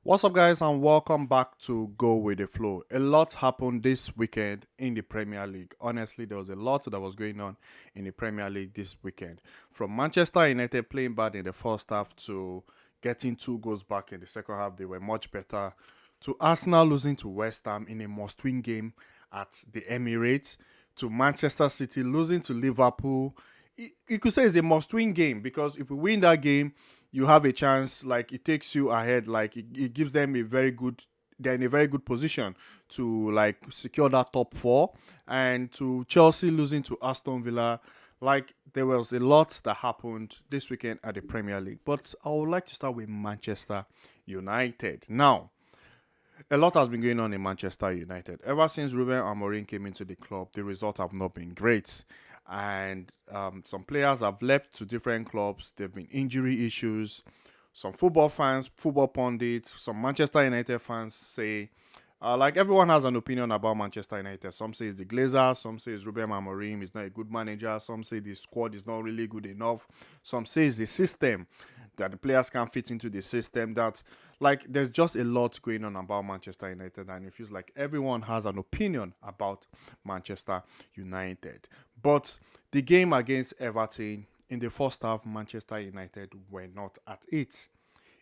What's up, guys, and welcome back to Go With The Flow. A lot happened this weekend in the Premier League. Honestly, there was a lot that was going on in the Premier League this weekend. From Manchester United playing bad in the first half to getting two goals back in the second half, they were much better. To Arsenal losing to West Ham in a must-win game at the Emirates. To Manchester City losing to Liverpool. You could say it's a must-win game because if we win that game, you have a chance. Like, it takes you ahead. Like, it gives them a very good. They're in a very good position to like secure that top four. And to Chelsea losing to Aston Villa, like, there was a lot that happened this weekend at the Premier League. But I would like to start with Manchester United. Now, a lot has been going on in Manchester United. Ever since Ruben Amorim came into the club, the results have not been great. And some players have left to different clubs. There have been injury issues. Some football fans, football pundits, some Manchester United fans say, like, everyone has an opinion about Manchester United. Some say it's the Glazers, some say it's Ruben Amorim is not a good manager, some say the squad is not really good enough, some say it's the system, that the players can't fit into the system, that, like, there's just a lot going on about Manchester United, and it feels like everyone has an opinion about Manchester United. But the game against Everton in the first half, Manchester United were not at it.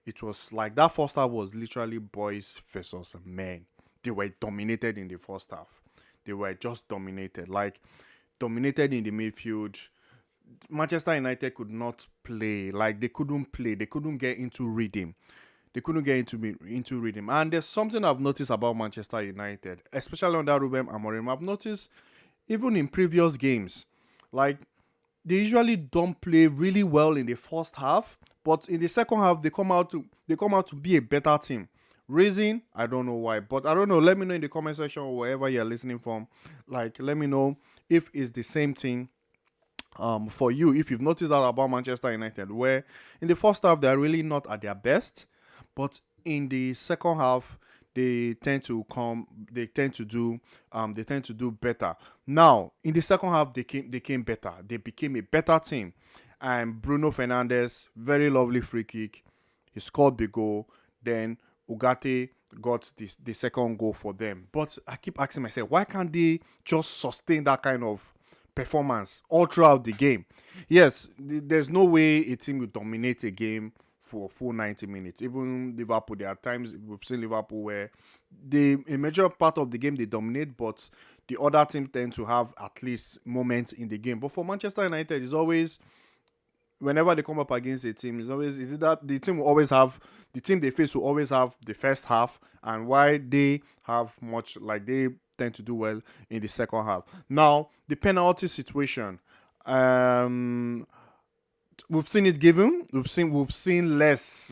It was like that first half was literally boys versus men. They were dominated in the first half. They were just dominated, like dominated in the midfield. Manchester United could not play. Like, they couldn't play. They couldn't get into rhythm. They couldn't get into rhythm. And there's something I've noticed about Manchester United, especially under Ruben Amorim. I've noticed even in previous games, like, they usually don't play really well in the first half, but in the second half they come out to be a better team. Reason, I don't know why, but I don't know. Let me know in the comment section or wherever you're listening from. Like, let me know if it's the same thing for you, if you've noticed that about Manchester United, where in the first half they're really not at their best, but in the second half they tend to do better. Now, in the second half they came better. They became a better team. And Bruno Fernandes, very lovely free kick. He scored the goal. Then Ugarte got the second goal for them. But I keep asking myself, why can't they just sustain that kind of performance all throughout the game? Yes, there's no way a team will dominate a game for a full 90 minutes. Even Liverpool, there are times we've seen Liverpool where a major part of the game they dominate, but the other team tend to have at least moments in the game. But for Manchester United, it's always, whenever they come up against a team, it's that the team they face will always have the first half, and why they have much, like, they tend to do well in the second half. Now, the penalty situation, um we've seen it given. We've seen less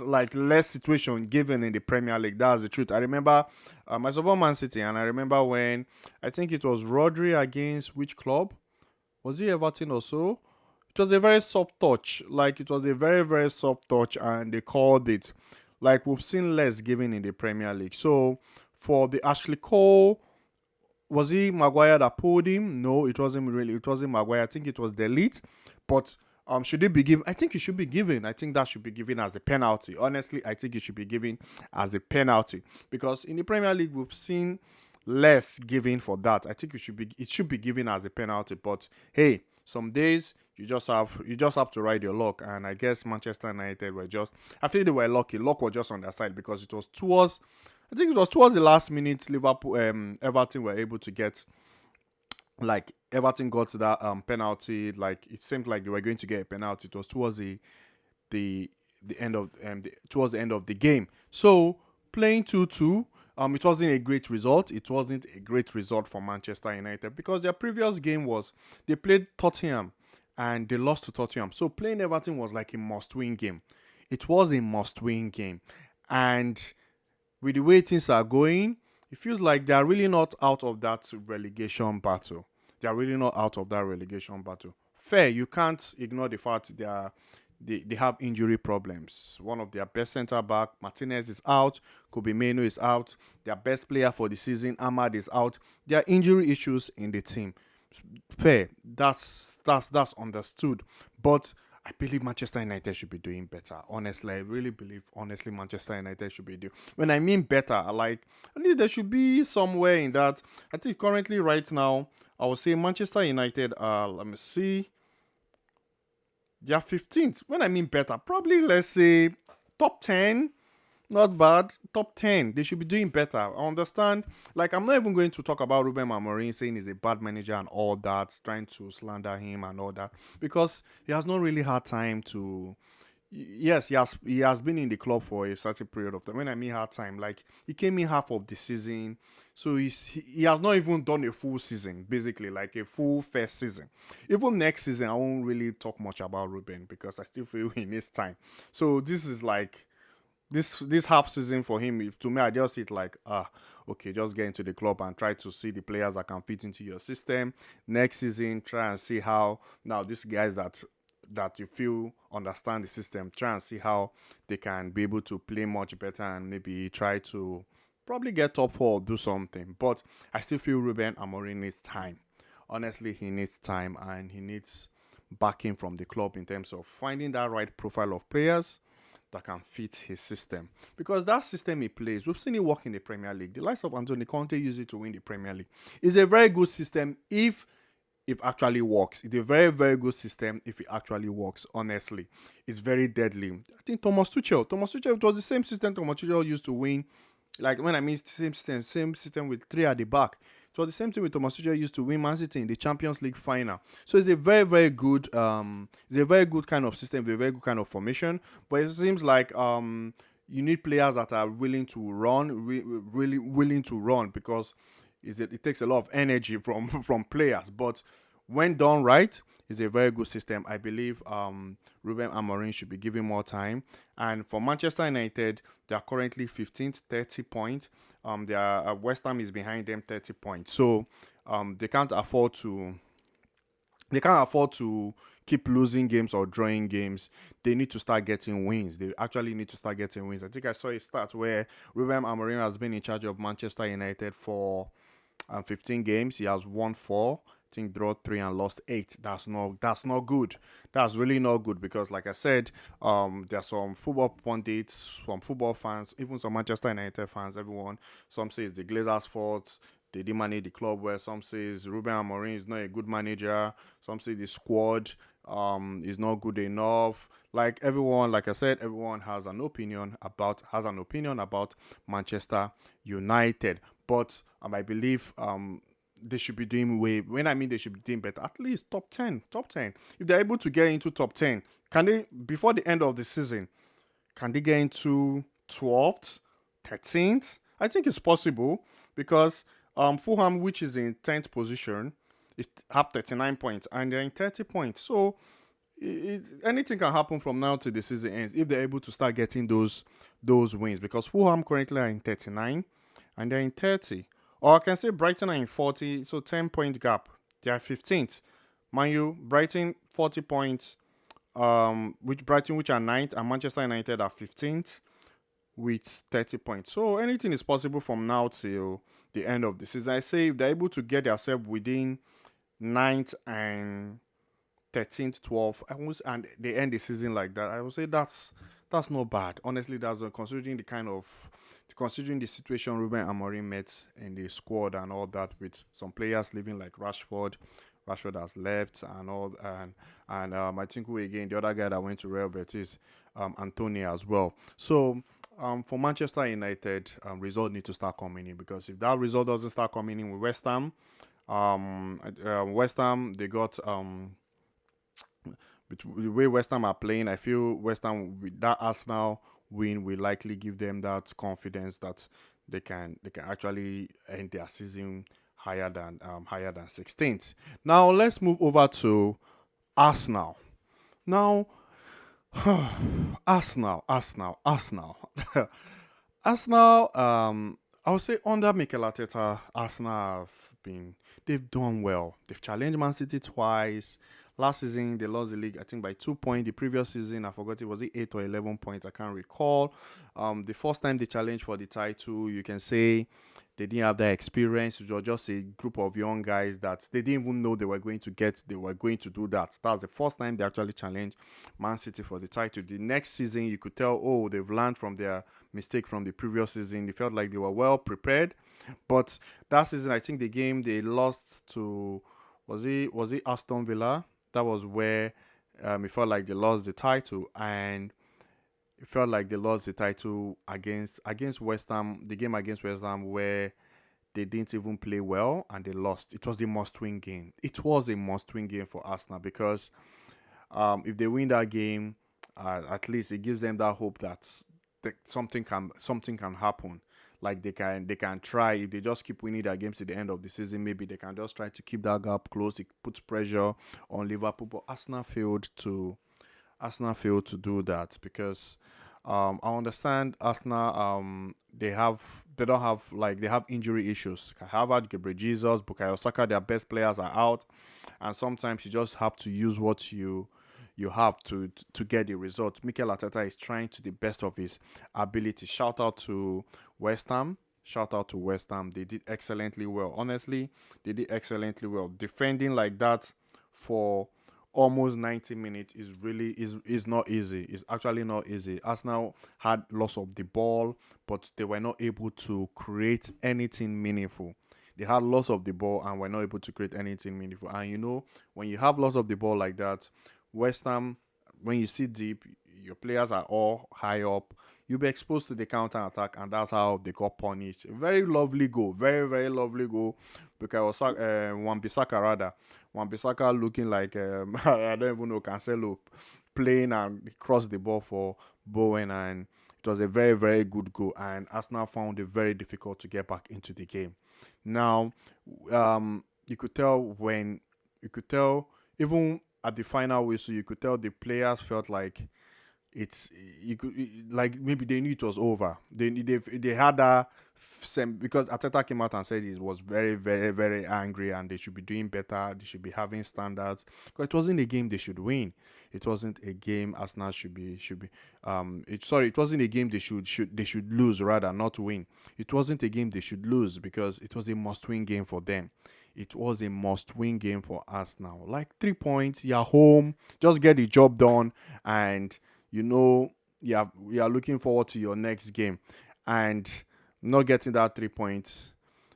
situation given in the Premier League. That's the truth. I remember I support Man City, and I remember when, I think it was Rodri against which club? Was he Everton or so? It was a very soft touch. Like, it was a very, very soft touch, and they called it. Like, we've seen less given in the Premier League. So for the Ashley Cole, was he Maguire that pulled him? No, it wasn't really. It wasn't Maguire. I think it was Delete. But should it be given? I think it should be given. I think that should be given as a penalty. Honestly, I think it should be given as a penalty because in the Premier League we've seen less given for that. I think it should be given as a penalty. But hey, some days you just have to ride your luck. And I guess Manchester United were just, I feel they were lucky. Luck was just on their side because it was towards, I think it was towards the last minute, Liverpool, Everton were able to get, like, Everton got that penalty. Like, it seemed like they were going to get a penalty. It was towards the end of towards the end of the game. So playing 2-2, it wasn't a great result. It wasn't a great result for Manchester United because their previous game was, they played Tottenham and they lost to Tottenham. So playing Everton was like a must-win game. It was a must-win game, and with the way things are going, it feels like they are really not out of that relegation battle. They are really not out of that relegation battle. Fair, you can't ignore the fact they have injury problems. One of their best centre back, Martinez, is out. Kobe Meno is out. Their best player for the season, Ahmad, is out. There are injury issues in the team. Fair, that's understood. But I believe Manchester United should be doing better. Honestly, I really believe, honestly, Manchester United should be doing. When I mean better, I think there should be somewhere in that. I think currently, right now, I would say Manchester United are, let me see, they are 15th. When I mean better, probably let's say top 10. Not bad. Top 10. They should be doing better. I understand. Like, I'm not even going to talk about Ruben Amorim saying he's a bad manager and all that, trying to slander him and all that, because he has not really had time to. Yes, he has been in the club for a certain period of time. When I mean hard time, like he came in half of the season, so he has not even done a full season, basically like a full first season. Even next season, I won't really talk much about Ruben because I still feel he needs time. So this is like this half season for him. To me, I just see it like okay, just get into the club and try to see the players that can fit into your system. Next season, try and see how now these guys that you feel understand the system, try and see how they can be able to play much better and maybe try to probably get top four or do something. But I still feel Ruben Amorim needs time. Honestly, he needs time and he needs backing from the club in terms of finding that right profile of players that can fit his system. Because that system he plays, we've seen it work in the Premier League. The likes of Antonio Conte used it to win the Premier League. It's a very good system if actually works. It's a very, very good system if it actually works, honestly. It's very deadly. I think Thomas Tuchel, it was the same system Thomas Tuchel used to win. Like when I mean same system with three at the back. It was the same thing with Thomas Tuchel used to win Man City in the Champions League final. So it's a very, very good it's a very good kind of system, a very good kind of formation. But it seems like you need players that are willing to run, really willing to run because it takes a lot of energy from from players. But when done right, it's a very good system. I believe Ruben Amorim should be given more time. And for Manchester United, they are currently 15th, 30 points. West Ham is behind them 30 points. So they can't afford to keep losing games or drawing games. They need to start getting wins. They actually need to start getting wins. I think I saw a stat where Ruben Amorim has been in charge of Manchester United for 15 games. He has won 4. I think draw 3 and lost 8. That's not good. That's really not good because, like I said, there are some football pundits, some football fans, even some Manchester United fans. Everyone, some say it's the Glazers' fault. They didn't manage the club well. Some says Ruben Amorim is not a good manager. Some say the squad is not good enough. Like everyone, like I said, everyone has an opinion about Manchester United. But I believe they should be doing way. When I mean they should be doing better, at least top 10, top 10. If they're able to get into top 10, can they before the end of the season? Can they get into 12th, 13th? I think it's possible because Fulham, which is in 10th position, is have 39 points and they're in 30 points. So anything can happen from now till the season ends if they're able to start getting those wins because Fulham currently are in 39 and they're in 30. Or I can say Brighton are in 40, so 10-point gap. They are 15th. Man U, Brighton 40 points, which are ninth, and Manchester United are 15th with 30 points. So anything is possible from now till the end of the season. I say if they're able to get themselves within ninth and 13th, 12th, and they end the season like that, I would say that's not bad. Honestly, that's not considering the situation Ruben Amorim met in the squad and all that, with some players leaving like Rashford. Rashford has left and all, and I think the other guy that went to Real Betis, Antonio as well. So for Manchester United, result need to start coming in because if that result doesn't start coming in with West Ham they got with the way West Ham are playing, I feel West Ham with that Arsenal win will likely give them that confidence that they can actually end their season higher than 16th. Now let's move over to Arsenal. Now Arsenal. Arsenal, I would say under Mikel Arteta, Arsenal they've done well. They've challenged Man City twice. Last season, they lost the league, I think, by 2 points. The previous season, I forgot it was 8 or 11 points. I can't recall. The first time they challenged for the title, you can say They didn't have that experience. It was just a group of young guys that they didn't even know they were going to do that. That's the first time they actually challenged Man City for the title. The next season, you could tell, oh, they've learned from their mistake from the previous season. They felt like they were well prepared. But that season, I think the game they lost to, was it Aston Villa? That was where it felt like they lost the title, and it felt like they lost the title against West Ham. The game against West Ham where they didn't even play well and they lost. It was a must-win game. It was a must-win game for Arsenal because if they win that game, at least it gives them that hope that something can happen. Like they can try if they just keep winning their games at the end of the season. Maybe they can just try to keep that gap close. It puts pressure on Liverpool, but Arsenal failed to do that because I understand Arsenal they don't have like they have injury issues. Harvard, Gabriel Jesus, Bukayo Saka, their best players are out, and sometimes you just have to use what you have to get the results. Mikel Arteta is trying to the best of his ability. Shout out to West Ham. Shout out to West Ham. They did excellently well. Honestly, they did excellently well. Defending like that for almost 90 minutes is not easy. It's actually not easy. Arsenal had loss of the ball, but they were not able to create anything meaningful. They had loss of the ball and were not able to create anything meaningful. And when you have loss of the ball like that, West Ham, when you sit deep, your players are all high up. You'll be exposed to the counter attack, and that's how they got punished. Very lovely goal, very very lovely goal. Because Wan-Bissaka rather, Wan-Bissaka looking like I don't even know Cancelo playing and he crossed the ball for Bowen, and it was a very very good goal. And Arsenal found it very difficult to get back into the game. Now, you could tell even at the final whistle, you could tell the players felt like it's you could like maybe they knew it was over. They had that same because Ateta came out and said he was very very very angry and they should be doing better. They should be having standards because it wasn't a game they should win. It wasn't a game Arsenal should be. It wasn't a game they should lose rather not win. It wasn't a game they should lose because it was a must win game for them. It was a must win game for Arsenal. Like 3 points, you're home, just get the job done, and you know you are looking forward to your next game. And not getting that 3 points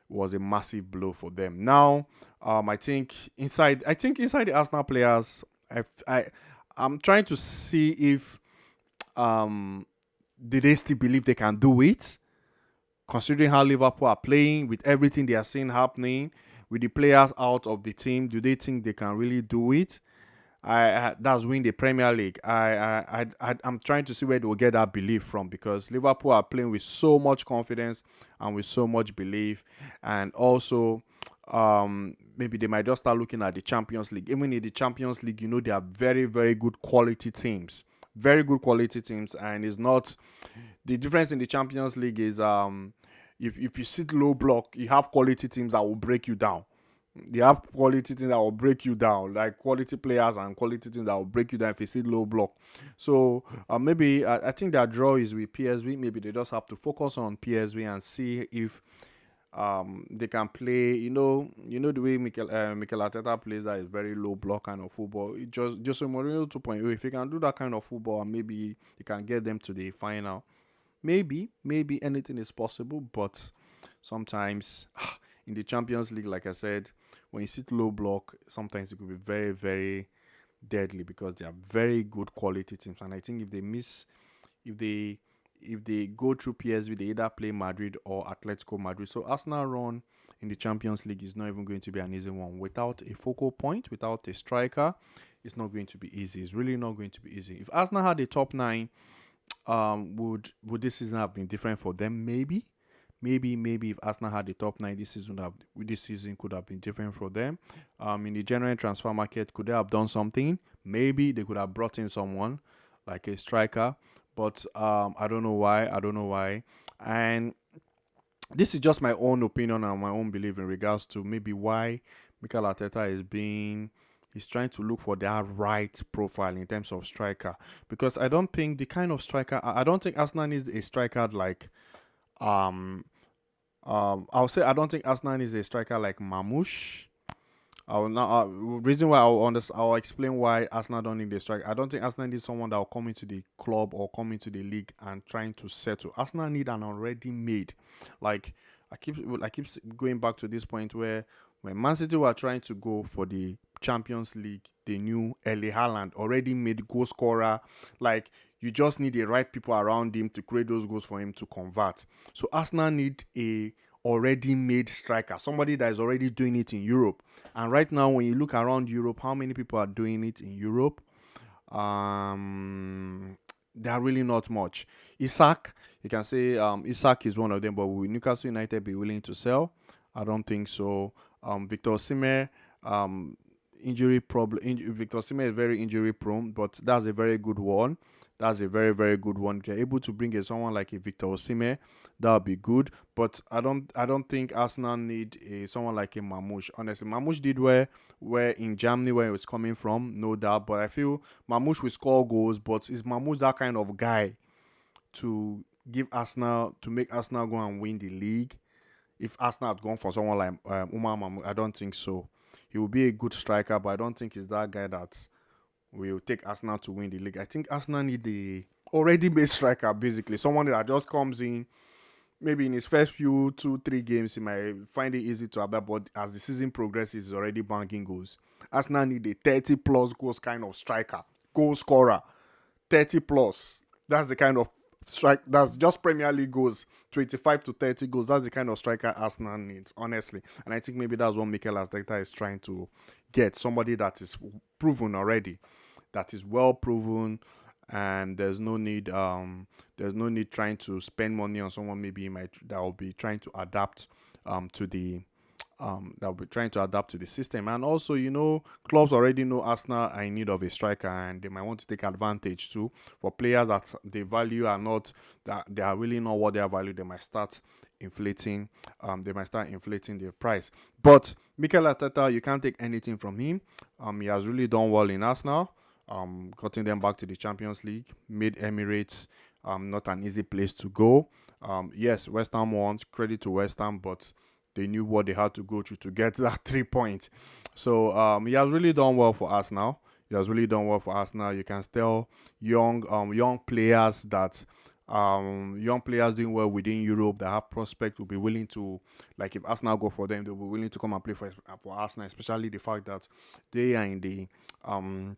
was a massive blow for them. Now, I think inside the Arsenal players, I'm trying to see if did they still believe they can do it, considering how Liverpool are playing with everything they are seeing happening with the players out of the team. Do they think they can really do it? That's win the Premier League. I'm trying to see where they will get that belief from because Liverpool are playing with so much confidence and with so much belief, and also maybe they might just start looking at the Champions League. Even in the Champions League, they are very very good quality teams, very good quality teams, and it's not the difference in the Champions League is if you sit low block, you have quality teams that will break you down. They have quality teams that will break you down, like quality players and quality teams that will break you down if you sit low block. So maybe I think their draw is with PSV. Maybe they just have to focus on PSV and see if they can play. The way Mikel Arteta plays that is very low block kind of football. It just Mourinho 2.0. If he can do that kind of football, maybe he can get them to the final. Maybe anything is possible, but sometimes in the Champions League, like I said, when you sit low block, sometimes it could be very, very deadly because they are very good quality teams. And I think if they go through PSV, they either play Madrid or Atletico Madrid. So Arsenal run in the Champions League is not even going to be an easy one. Without a focal point, without a striker, it's not going to be easy. It's really not going to be easy. If Arsenal had a top nine, would this season have been different for them? Maybe if Arsenal had the top nine this season could have been different for them. In the January transfer market, could they have done something? Maybe they could have brought in someone like a striker, but I don't know why. And this is just my own opinion and my own belief in regards to maybe why Mikel Arteta he's trying to look for that right profile in terms of striker, because I don't think the kind of striker I don't think Arsenal needs a striker like I'll say I don't think Arsenal needs a striker like Mamouche. I will now reason why I'll explain why Arsenal don't need a striker. I don't think Arsenal needs someone that will come into the club or come into the league and trying to settle. Arsenal need an already made. Like I keep going back to this point where when Man City were trying to go for the Champions League, they knew Erling Haaland already made goal scorer. Like you just need the right people around him to create those goals for him to convert. So Arsenal need a already made striker, somebody that is already doing it in Europe. And right now, when you look around Europe, how many people are doing it in Europe? They are really not much. Isaac, you can say Isaac is one of them, but will Newcastle United be willing to sell? I don't think so. Victor Osimhen, um, injury problem. Victor Osimhen is very injury prone, but that's a very good one. That's a very very good one. If you're able to bring in someone like a Victor Osimhen, that would be good. But I don't think Arsenal need someone like a Mamouche. Honestly, Mamouche did where in Germany where he was coming from, no doubt. But I feel Mamouche will score goals, but is Mamouche that kind of guy to make Arsenal go and win the league? If Arsenal had gone for someone like Umar Mamouche, I don't think so. He will be a good striker, but I don't think he's that guy that will take Arsenal to win the league. I think Arsenal need the already made striker, basically someone that just comes in. Maybe in his first few 2 3 games, he might find it easy to have that, but as the season progresses, he's already banking goals. Arsenal need a 30 plus goals kind of striker, goal scorer, 30 plus. That's the kind of strike. That's just Premier League goals, 25 to 30 goals. That's the kind of striker Arsenal needs, honestly. And I think maybe that's what Mikel Arteta is trying to get, somebody that is proven already, that is well proven, and there's no need trying to spend money on someone maybe that will be trying to adapt to the that will be trying to adapt to the system. And also, clubs already know Arsenal are in need of a striker, and they might want to take advantage too for players that they value are not that they are really not what they are valued. Inflating they might start inflating their price. But Mikel Arteta, you can't take anything from him. He has really done well in Arsenal, gotten them back to the Champions League, made Emirates not an easy place to go. Yes, West Ham won, credit to West Ham, but they knew what they had to go through to get that 3 points. So he has really done well for us now. He has really done well for us now. You can tell young players doing well within Europe that have prospect will be willing to, like if Arsenal go for them, they'll be willing to come and play for Arsenal, especially the fact that they are in the um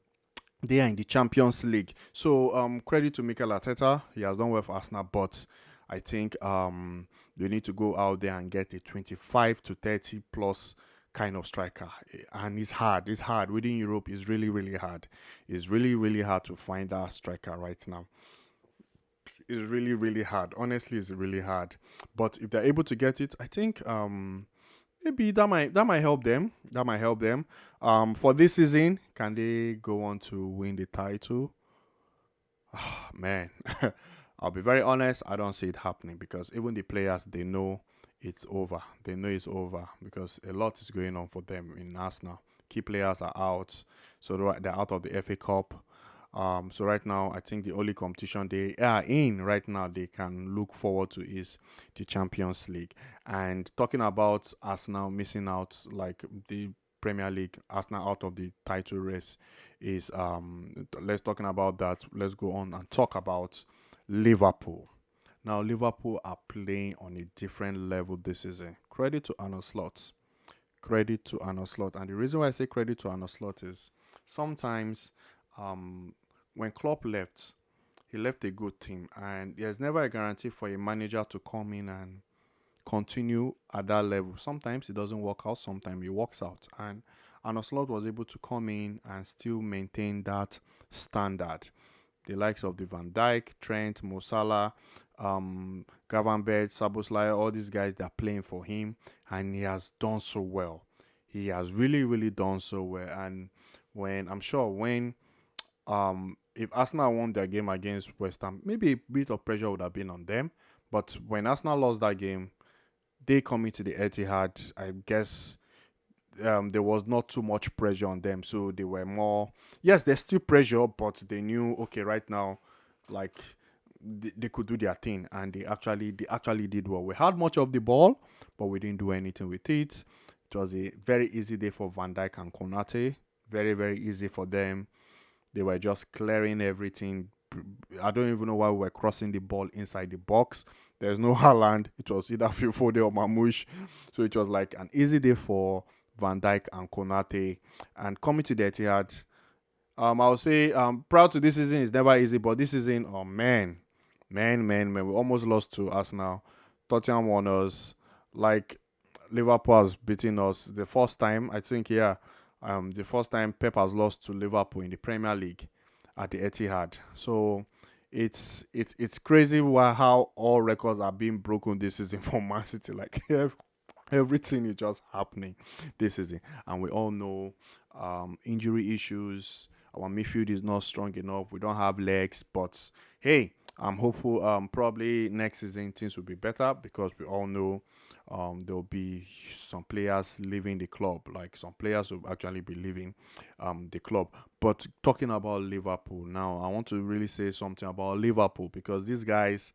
Champions League. So credit to Mikel Arteta. He has done well for Arsenal, but I think they need to go out there and get a 25 to 30 plus kind of striker. And it's hard. It's hard. Within Europe, it's really, really hard. It's really, really hard to find that striker right now. It's really, really hard. Honestly, it's really hard. But if they're able to get it, I think maybe that might help them. That might help them. For this season, can they go on to win the title? Man, I'll be very honest. I don't see it happening because even the players they know it's over. They know it's over because a lot is going on for them in Arsenal. Key players are out, so they're out of the FA Cup. So right now, I think the only competition they are in right now they can look forward to is the Champions League. And talking about Arsenal missing out, like the Premier League, Arsenal out of the title race is let's talking about that. Let's go on and talk about Liverpool. Now Liverpool are playing on a different level this season. Credit to Arnold Slot. Credit to Arnold Slot. And the reason why I say credit to Arnold Slot is sometimes when Klopp left, he left a good team, and there's never a guarantee for a manager to come in and continue at that level. Sometimes it doesn't work out, sometimes it works out. And Arnold Slot was able to come in and still maintain that standard. The likes of the Van Dijk, Trent, Mo Salah, Gravenberch, Saboslai, all these guys that are playing for him, and he has done so well. He has really, really done so well. And when if Arsenal won their game against West Ham, maybe a bit of pressure would have been on them. But when Arsenal lost that game, they coming to the Etihad, I guess there was not too much pressure on them. So they were more, yes, there's still pressure, but they knew, okay, right now, like they could do their thing, and they actually did well. We had much of the ball, but we didn't do anything with it. It was a very easy day for Van Dijk and Konate. Very, very easy for them. They were just clearing everything. I don't even know why we were crossing the ball inside the box. There's no Haaland. It was either Phil Foden or Mamouche. So it was like an easy day for Van Dijk and Konate. And coming to the Etihad, I'll say proud to this season is never easy, but this season, oh man, man, we almost lost to Arsenal. Tottenham won us. Like Liverpool has beaten us the first time. I think yeah, the first time Pep has lost to Liverpool in the Premier League at the Etihad. So it's crazy how all records are being broken this season for Man City. Like everything is just happening this season, and we all know injury issues. Our midfield is not strong enough. We don't have legs, but hey, I'm hopeful. Probably next season things will be better because we all know there'll be some players leaving the club. Like some players will actually be leaving the club. But talking about Liverpool now, I want to really say something about Liverpool because these guys,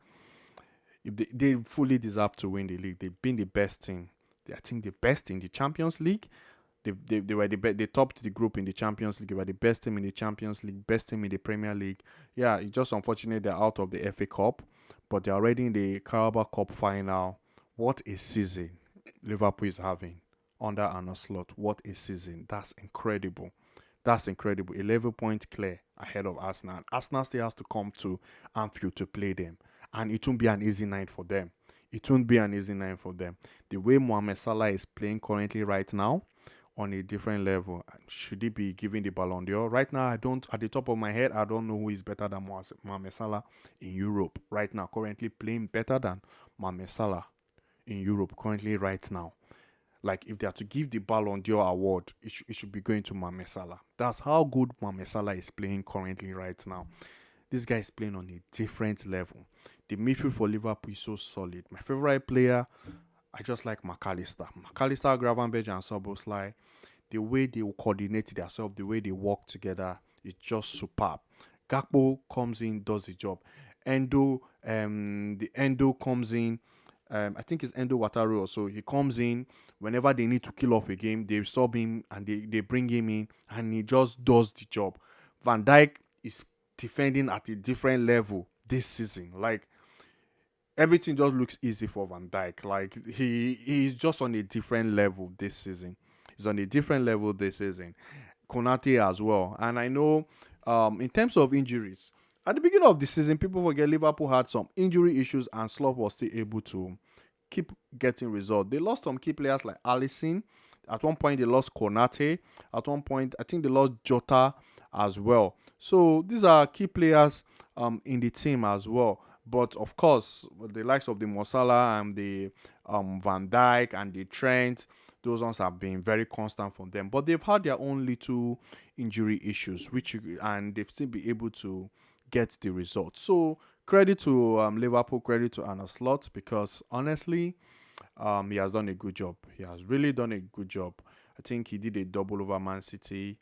if they fully deserve to win the league. They've been the best team. I think the best in the Champions League. They were they topped the group in the Champions League. They were the best team in the Champions League, best team in the Premier League. Yeah, it's just unfortunate they're out of the FA Cup, but they're already in the Carabao Cup final. What a season Liverpool is having under Arne Slot. What a season. That's incredible. That's incredible. 11 points clear ahead of Arsenal. Arsenal still has to come to Anfield to play them. And it won't be an easy night for them. It won't be an easy night for them. The way Mohamed Salah is playing currently right now, on a different level. Should he be given the Ballon d'Or? Right now, I don't, at the top of my head, I don't know who is better than Mohamed Salah in Europe. Right now, currently playing better than Mohamed Salah in Europe, currently right now. Like, if they are to give the Ballon d'Or award, it should be going to Mohamed Salah. That's how good Mohamed Salah is playing currently right now. This guy is playing on a different level. The midfield for Liverpool is so solid. My favorite player, I just like McAllister. McAllister, Gravenberch, and Soboslai, the way they coordinate themselves, the way they work together is just superb. Gakpo comes in, does the job. The Endo comes in. I think it's Endo Wataru also. He comes in whenever they need to kill off a game. They sub him and they bring him in, and he just does the job. Van Dijk is defending at a different level this season. Like everything just looks easy for Van Dijk. Like he's just on a different level this season. He's on a different level this season. Konate as well. And I know in terms of injuries, at the beginning of the season, people forget Liverpool had some injury issues and Klopp was still able to keep getting results. They lost some key players like Alisson. At one point, they lost Konate. At one point, I think they lost Jota as well. So these are key players in the team as well. But of course, the likes of the Mosala and the Van Dijk and the Trent, those ones have been very constant from them. But they've had their own little injury issues, and they've still been able to get the results. So credit to Liverpool, credit to Arne Slot because honestly, he has done a good job. He has really done a good job. I think he did a double over Man City.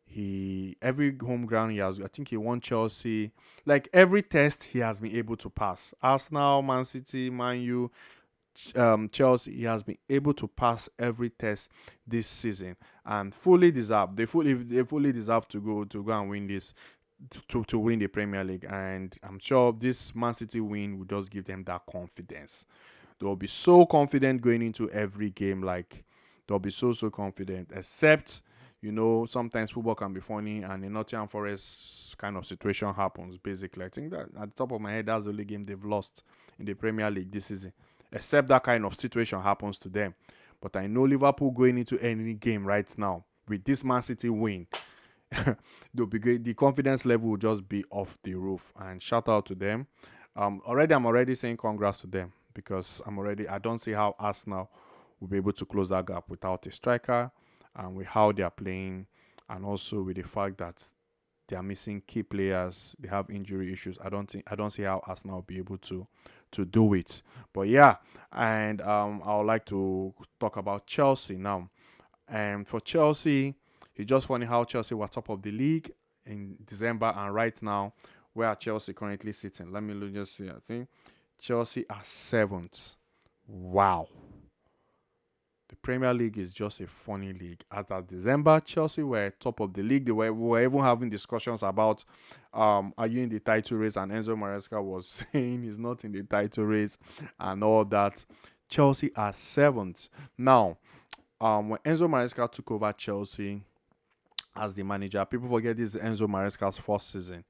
He every home ground he has. I think he won Chelsea. Like every test he has been able to pass. Arsenal, Man City, Man U, Chelsea. He has been able to pass every test this season and fully deserve. They fully deserve to go and win this to win the Premier League. And I'm sure this Man City win will just give them that confidence. They'll be so confident going into every game. Like they'll be so confident. Except sometimes football can be funny, and in Nottingham Forest kind of situation happens. Basically, I think that at the top of my head, that's the only game they've lost in the Premier League this season. Except that kind of situation happens to them. But I know Liverpool going into any game right now with this Man City win, they'll be great. The confidence level will just be off the roof. And shout out to them. I'm already saying congrats to them because I don't see how Arsenal will be able to close that gap without a striker and with how they are playing, and also with the fact that they are missing key players, they have injury issues. I don't see how Arsenal will be able to do it. But yeah, and I would like to talk about Chelsea now. And for Chelsea, it's just funny how Chelsea were top of the league in December, and right now Where are Chelsea currently sitting? Let me just see. I think Chelsea are seventh. Wow. The Premier League is just a funny league. As of December, Chelsea were top of the league. We were even having discussions about, are you in the title race? And Enzo Maresca was saying he's not in the title race and all that. Chelsea are seventh. Now, when Enzo Maresca took over Chelsea as the manager, people forget this is Enzo Maresca's first season.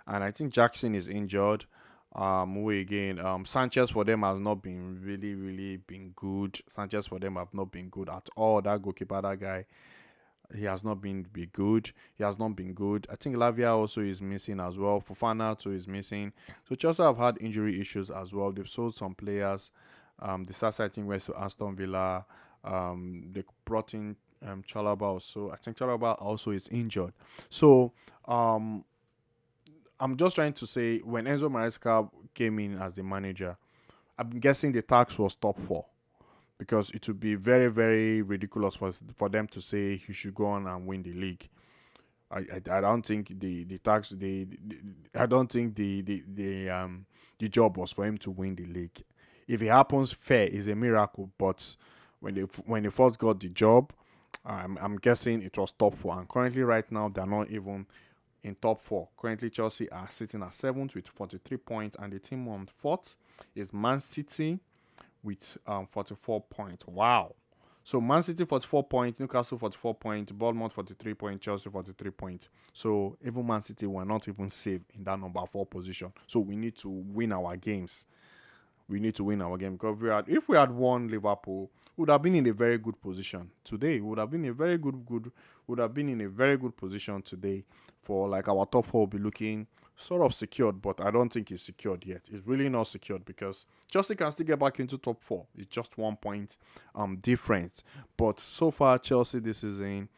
And I think Jackson is injured. Who again? Sanchez for them has not been really, really been good. Sanchez for them have not been good at all. That goalkeeper, that guy, he has not been be good. He has not been good. I think Lavia also is missing as well. Fofana too is missing. So Chelsea have had injury issues as well. They've sold some players. The start sighting went to Aston Villa. They brought in Chalaba also. I think Chalaba also is injured. So I'm just trying to say when Enzo Maresca came in as the manager, I'm guessing the tax was top four because it would be very, very ridiculous for them to say you should go on and win the league. I don't think the tax I don't think the job was for him to win the league. If it happens, fair is a miracle. But when they first got the job, I'm guessing it was top four. And currently, right now, they're not even in top four. Currently, Chelsea are sitting at seventh with 43 points, and the team on fourth is Man City with 44 points. Wow. So Man City 44 points, Newcastle 44 points, Bournemouth 43 points, Chelsea 43 points. So even Man City were not even safe in that number four position. So we need to win our games. We need to win our game because if we had won Liverpool, we would have been in a very good position today. We would have been in a very would have been in a very good position today for like our top four will be looking sort of secured, but I don't think it's secured yet. It's really not secured because Chelsea can still get back into top four. It's just 1 point difference. But so far Chelsea this season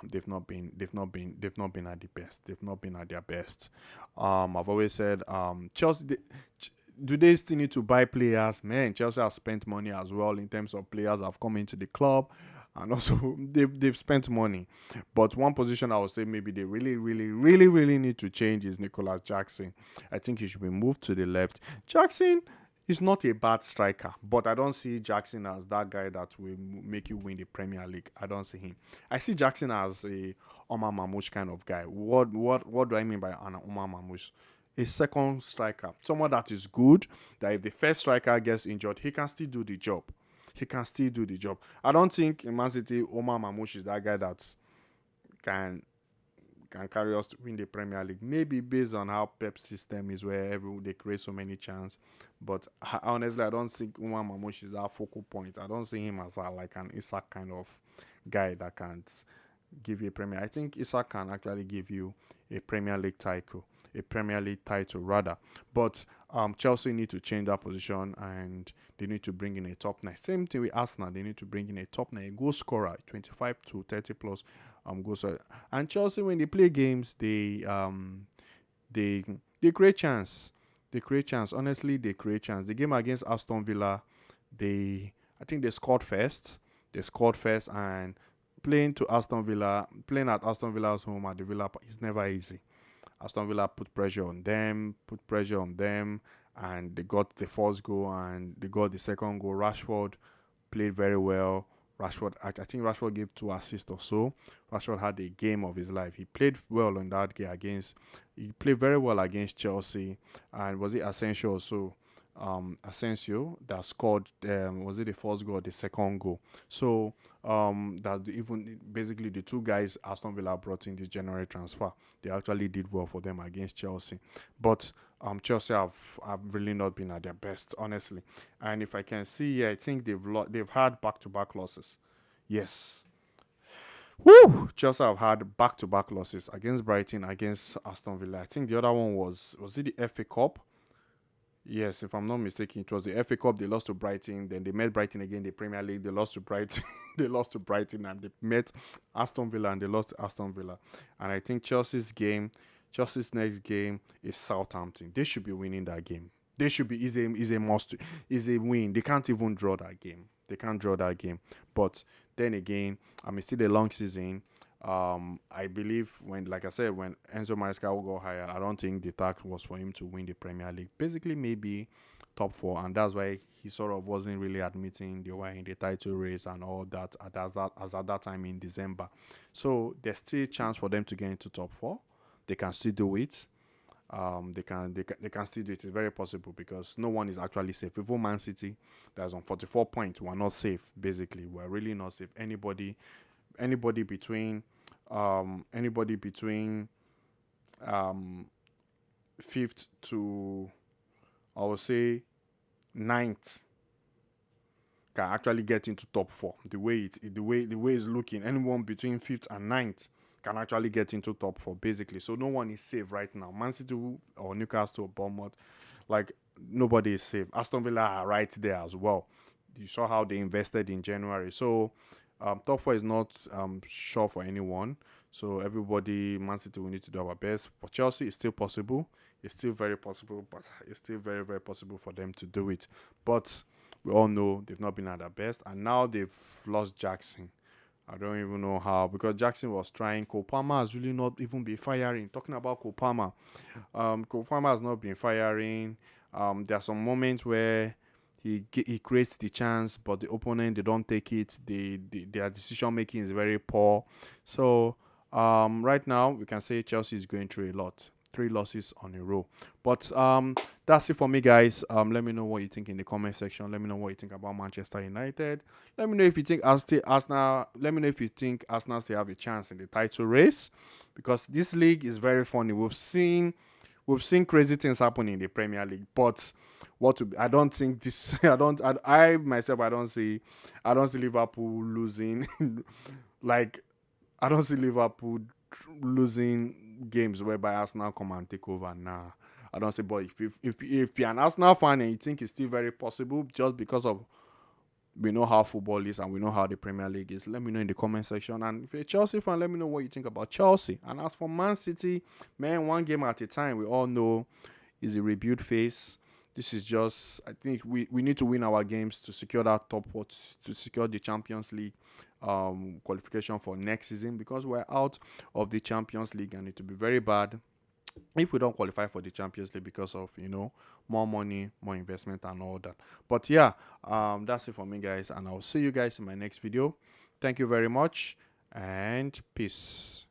they've not been at the best. They've not been at their best. I've always said Chelsea do they still need to buy players? Man, Chelsea has spent money as well in terms of players that have come into the club. And also, they've spent money. But one position I would say maybe they really, really, really, really need to change is Nicholas Jackson. I think he should be moved to the left. Jackson is not a bad striker, but I don't see Jackson as that guy that will make you win the Premier League. I don't see him. I see Jackson as a Omar Mamouche kind of guy. What do I mean by an Omar Mamouche? A second striker, someone that is good, that if the first striker gets injured, he can still do the job. He can still do the job. I don't think in Man City, Omar Mamouche is that guy that can carry us to win the Premier League. Maybe based on how Pep's system is, where they create so many chances. But honestly, I don't think Omar Mamouche is that focal point. I don't see him as like an Isak kind of guy that can give you a Premier. I think Isak can actually give you a Premier League title. A Premier League title rather, but Chelsea need to change that position and they need to bring in a top nine. Same thing with Arsenal, they need to bring in a top nine, a goal scorer, 25 to 30 plus goals. And Chelsea, when they play games, they create chance. They create chance. Honestly, they create chance. The game against Aston Villa, I think they scored first. They scored first and playing at Aston Villa's home at the Villa is never easy. Aston Villa put pressure on them, and they got the first goal and they got the second goal. Rashford played very well. I think Rashford gave 2 assists or so. Rashford had a game of his life. He played well in that game he played very well against Chelsea. And was it Asensio also? Asensio that scored was it the first goal or the second goal? So that even basically the two guys Aston Villa brought in this January transfer, they actually did well for them against Chelsea. But Chelsea have really not been at their best, honestly. And if I can see, I think they've had back-to-back losses. Yes. Woo! Chelsea have had back-to-back losses against Brighton, against Aston Villa. I think the other one was it the FA Cup? Yes, if I'm not mistaken, it was the FA Cup. They lost to Brighton. Then they met Brighton again in the Premier League. They lost to Brighton. They lost to Brighton, and they met Aston Villa and they lost to Aston Villa. And I think Chelsea's next game is Southampton. They should be winning that game. They should be is a must. Is a win. They can't even draw that game. They can't draw that game. But then again, I mean, still a long season. I believe when, like I said, when Enzo Maresca got hired, I don't think the task was for him to win the Premier League. Basically, maybe top four, and that's why he sort of wasn't really admitting they were in the title race and all that as at that time in December. So there's still chance for them to get into top four. They can still do it. They can still do it. It's very possible because no one is actually safe. Even Man City, that's on 44 points, we're not safe. Basically, we're really not safe. Anybody between anybody between um fifth to, I would say, ninth can actually get into top four. The way it's looking, anyone between fifth and ninth can actually get into top four, basically. So no one is safe right now. Man City or Newcastle or Bournemouth, like, nobody is safe. Aston Villa are right there as well. You saw how they invested in January. So top four is not sure for anyone. So everybody, Man City, will need to do our best. For Chelsea, it's still possible. It's still very possible, but it's still very, very possible for them to do it. But we all know they've not been at their best, and now they've lost Jackson. I don't even know how, because Jackson was trying. Cole Palmer has really not even been firing. Talking about Cole Palmer has not been firing. There are some moments where he creates the chance, but the opponent, they don't take it. Their decision making is very poor. So right now we can say Chelsea is going through a lot. 3 losses on a row. But that's it for me, guys. Let me know what you think in the comment section. Let me know what you think about Manchester United. Let me know if you think Arsenal. Let me know if you think Arsenal still have a chance in the title race, because this league is very funny. We've seen crazy things happen in the Premier League, but I don't think this. I myself, I don't see Liverpool losing. Like, I don't see Liverpool losing games whereby Arsenal come and take over. Nah, I don't see. But if you're an Arsenal fan and you think it's still very possible, just because of, we know how football is and we know how the Premier League is, let me know in the comment section. And if you're a Chelsea fan, let me know what you think about Chelsea. And as for Man City, man, one game at a time. We all know is a rebuild phase. This is just, I think we need to win our games to secure that top four, to secure the Champions League qualification for next season, because we're out of the Champions League and it will be very bad if we don't qualify for the Champions League because of, more money, more investment, and all that. But yeah, that's it for me, guys, and I'll see you guys in my next video. Thank you very much, and peace.